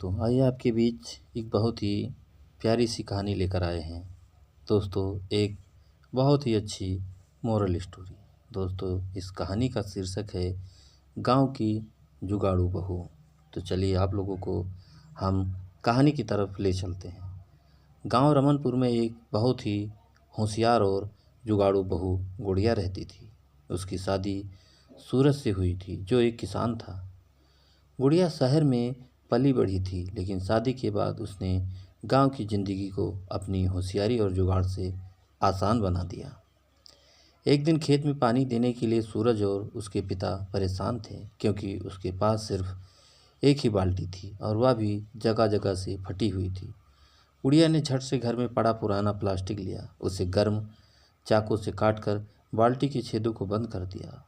दोस्तों, आइए आपके बीच एक बहुत ही प्यारी सी कहानी लेकर आए हैं। दोस्तों, एक बहुत ही अच्छी मोरल स्टोरी। दोस्तों, इस कहानी का शीर्षक है गांव की जुगाड़ू बहू। तो चलिए आप लोगों को हम कहानी की तरफ ले चलते हैं। गांव रमनपुर में एक बहुत ही होशियार और जुगाड़ू बहू गुड़िया रहती थी। उसकी शादी सूरज से हुई थी, जो एक किसान था। गुड़िया शहर में पली बढ़ी थी, लेकिन शादी के बाद उसने गांव की जिंदगी को अपनी होशियारी और जुगाड़ से आसान बना दिया। एक दिन खेत में पानी देने के लिए सूरज और उसके पिता परेशान थे, क्योंकि उसके पास सिर्फ एक ही बाल्टी थी और वह भी जगह जगह से फटी हुई थी। गुड़िया ने झट से घर में पड़ा पुराना प्लास्टिक लिया, उसे गर्म चाकू से काटकर बाल्टी के छेदों को बंद कर दिया।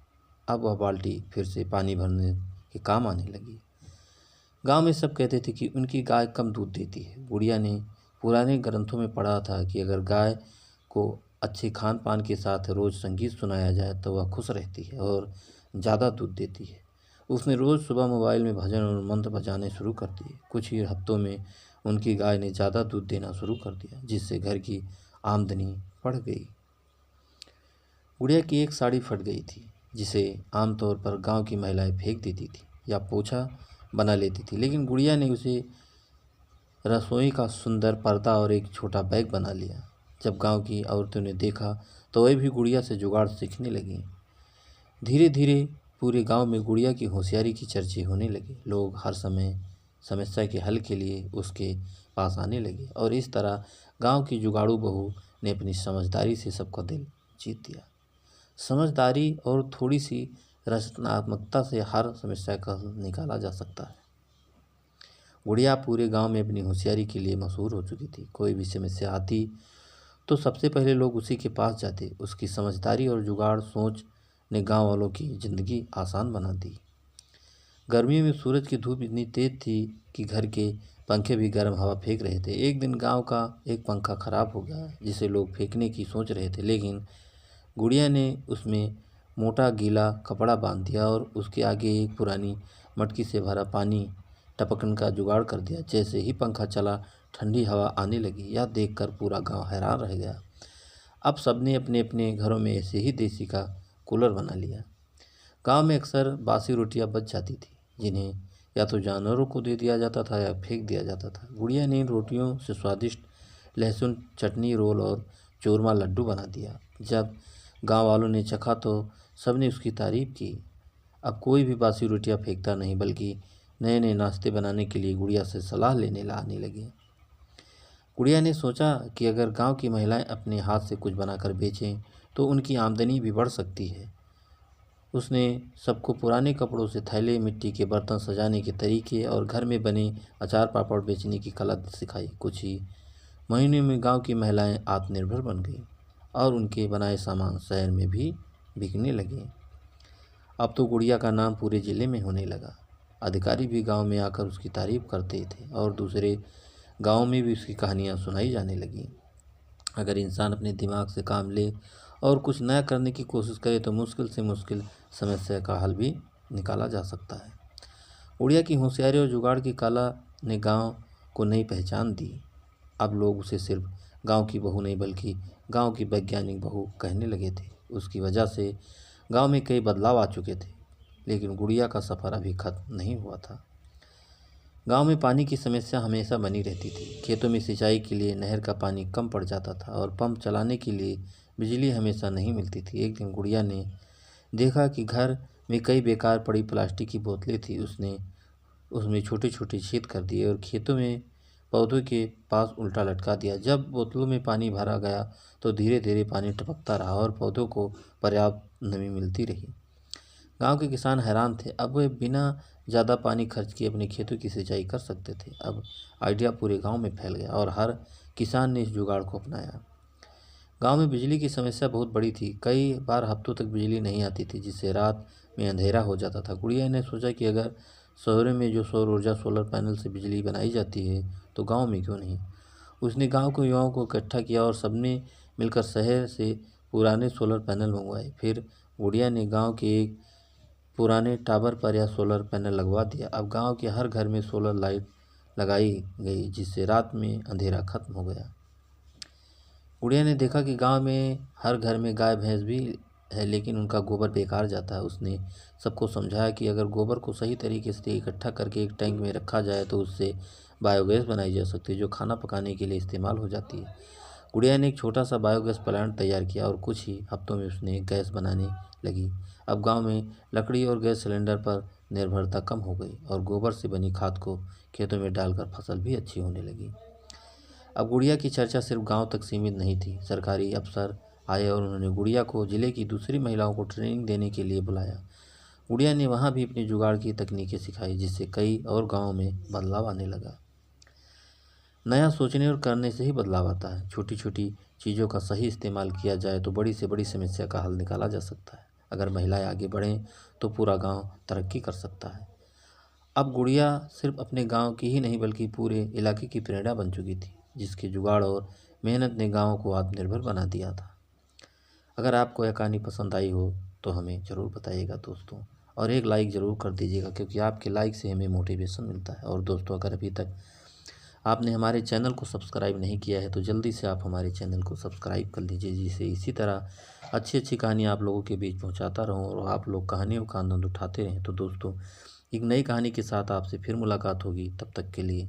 अब वह बाल्टी फिर से पानी भरने के काम आने लगी। गांव में सब कहते थे कि उनकी गाय कम दूध देती है। गुड़िया ने पुराने ग्रंथों में पढ़ा था कि अगर गाय को अच्छे खान पान के साथ रोज़ संगीत सुनाया जाए तो वह खुश रहती है और ज़्यादा दूध देती है। उसने रोज़ सुबह मोबाइल में भजन और मंत्र बजाने शुरू कर दिए। कुछ ही हफ्तों में उनकी गाय ने ज़्यादा दूध देना शुरू कर दिया, जिससे घर की आमदनी बढ़ गई। गुड़िया की एक साड़ी फट गई थी, जिसे आमतौर पर गांव की महिलाएं फेंक देती थी या पोछा बना लेती थी, लेकिन गुड़िया ने उसे रसोई का सुंदर पर्दा और एक छोटा बैग बना लिया। जब गांव की औरतों ने देखा तो वे भी गुड़िया से जुगाड़ सीखने लगी। धीरे धीरे पूरे गांव में गुड़िया की होशियारी की चर्चे होने लगे। लोग हर समय समस्या के हल के लिए उसके पास आने लगे और इस तरह गांव की जुगाड़ू बहू ने अपनी समझदारी से सबका दिल जीत दिया। समझदारी और थोड़ी सी रचनात्मकता से हर समस्या का हल निकाला जा सकता है। गुड़िया पूरे गांव में अपनी होशियारी के लिए मशहूर हो चुकी थी। कोई भी समस्या आती तो सबसे पहले लोग उसी के पास जाते। उसकी समझदारी और जुगाड़ सोच ने गांव वालों की ज़िंदगी आसान बना दी। गर्मियों में सूरज की धूप इतनी तेज थी कि घर के पंखे भी गर्म हवा फेंक रहे थे। एक दिन गांव का एक पंखा खराब हो गया, जिसे लोग फेंकने की सोच रहे थे, लेकिन गुड़िया ने उसमें मोटा गीला कपड़ा बांध दिया और उसके आगे एक पुरानी मटकी से भरा पानी टपकन का जुगाड़ कर दिया। जैसे ही पंखा चला, ठंडी हवा आने लगी। यह देखकर पूरा गांव हैरान रह गया। अब सबने अपने अपने घरों में ऐसे ही देसी का कूलर बना लिया। गांव में अक्सर बासी रोटियां बच जाती थी, जिन्हें या तो जानवरों को दे दिया जाता था या फेंक दिया जाता था। गुड़िया ने इन रोटियों से स्वादिष्ट लहसुन चटनी, रोल और चूरमा लड्डू बना दिया। जब गांव वालों ने चखा तो सबने उसकी तारीफ की। अब कोई भी बासी रोटियां फेंकता नहीं, बल्कि नए नए नाश्ते बनाने के लिए गुड़िया से सलाह लेने आने लगे। गुड़िया ने सोचा कि अगर गांव की महिलाएं अपने हाथ से कुछ बनाकर बेचें तो उनकी आमदनी भी बढ़ सकती है। उसने सबको पुराने कपड़ों से थैले, मिट्टी के बर्तन सजाने के तरीके और घर में बने अचार पापड़ बेचने की कला सिखाई। कुछ ही महीने में गांव की महिलाएं आत्मनिर्भर बन गई और उनके बनाए सामान शहर में भी बिकने लगे। अब तो गुड़िया का नाम पूरे ज़िले में होने लगा। अधिकारी भी गांव में आकर उसकी तारीफ करते थे और दूसरे गांव में भी उसकी कहानियां सुनाई जाने लगीं। अगर इंसान अपने दिमाग से काम ले और कुछ नया करने की कोशिश करे तो मुश्किल से मुश्किल समस्या का हल भी निकाला जा सकता है। गुड़िया की होशियारी और जुगाड़ की कला ने गांव को नई पहचान दी। अब लोग उसे सिर्फ गांव की बहू नहीं, बल्कि गांव की वैज्ञानिक बहू कहने लगे थे। उसकी वजह से गांव में कई बदलाव आ चुके थे, लेकिन गुड़िया का सफ़र अभी खत्म नहीं हुआ था। गांव में पानी की समस्या हमेशा बनी रहती थी। खेतों में सिंचाई के लिए नहर का पानी कम पड़ जाता था और पंप चलाने के लिए बिजली हमेशा नहीं मिलती थी। एक दिन गुड़िया ने देखा कि घर में कई बेकार पड़ी प्लास्टिक की बोतलें थी। उसने उसमें छोटे छोटे छेद कर दिए और खेतों में पौधों के पास उल्टा लटका दिया। जब बोतलों में पानी भरा गया तो धीरे धीरे पानी टपकता रहा और पौधों को पर्याप्त नमी मिलती रही। गांव के किसान हैरान थे। अब वे बिना ज़्यादा पानी खर्च किए अपने खेतों की सिंचाई कर सकते थे। अब आइडिया पूरे गांव में फैल गया और हर किसान ने इस जुगाड़ को अपनाया। गांव में बिजली की समस्या बहुत बड़ी थी। कई बार हफ्तों तक बिजली नहीं आती थी, जिससे रात में अंधेरा हो जाता था। गुड़िया ने सोचा कि अगर शहरों में जो सौर ऊर्जा सोलर पैनल से बिजली बनाई जाती है तो गांव में क्यों नहीं। उसने गांव के युवाओं को इकट्ठा किया और सबने मिलकर शहर से पुराने सोलर पैनल मंगवाए। फिर गुड़िया ने गांव के एक पुराने टावर पर यह सोलर पैनल लगवा दिया। अब गांव के हर घर में सोलर लाइट लगाई गई, जिससे रात में अंधेरा खत्म हो गया। गुड़िया ने देखा कि गांव में हर घर में गाय भैंस भी है, लेकिन उनका गोबर बेकार जाता है। उसने सबको समझाया कि अगर गोबर को सही तरीके से इकट्ठा करके एक टैंक में रखा जाए तो उससे बायोगैस बनाई जा सकती है, जो खाना पकाने के लिए इस्तेमाल हो जाती है। गुड़िया ने एक छोटा सा बायोगैस प्लांट तैयार किया और कुछ ही हफ्तों में उसने गैस बनाने लगी। अब गांव में लकड़ी और गैस सिलेंडर पर निर्भरता कम हो गई और गोबर से बनी खाद को खेतों में डालकर फसल भी अच्छी होने लगी। अब गुड़िया की चर्चा सिर्फ गांव तक सीमित नहीं थी। सरकारी अफसर आए और उन्होंने गुड़िया को जिले की दूसरी महिलाओं को ट्रेनिंग देने के लिए बुलाया। गुड़िया ने वहां भी अपनी जुगाड़ की तकनीकें सिखाई, जिससे कई और गाँव में बदलाव आने लगा। नया सोचने और करने से ही बदलाव आता है। छोटी छोटी चीज़ों का सही इस्तेमाल किया जाए तो बड़ी से बड़ी समस्या का हल निकाला जा सकता है। अगर महिलाएं आगे बढ़ें तो पूरा गांव तरक्की कर सकता है। अब गुड़िया सिर्फ अपने गांव की ही नहीं बल्कि पूरे इलाके की प्रेरणा बन चुकी थी, जिसके जुगाड़ और मेहनत ने गांव को आत्मनिर्भर बना दिया था। अगर आपको यह कहानी पसंद आई हो तो हमें ज़रूर बताइएगा दोस्तों, और एक लाइक ज़रूर कर दीजिएगा, क्योंकि आपके लाइक से हमें मोटिवेशन मिलता है। और दोस्तों, अगर अभी तक आपने हमारे चैनल को सब्सक्राइब नहीं किया है तो जल्दी से आप हमारे चैनल को सब्सक्राइब कर लीजिए, जिससे इसी तरह अच्छी अच्छी कहानी आप लोगों के बीच पहुंचाता रहूं और आप लोग कहानियों का आनंद उठाते रहें। तो दोस्तों, एक नई कहानी के साथ आपसे फिर मुलाकात होगी। तब तक के लिए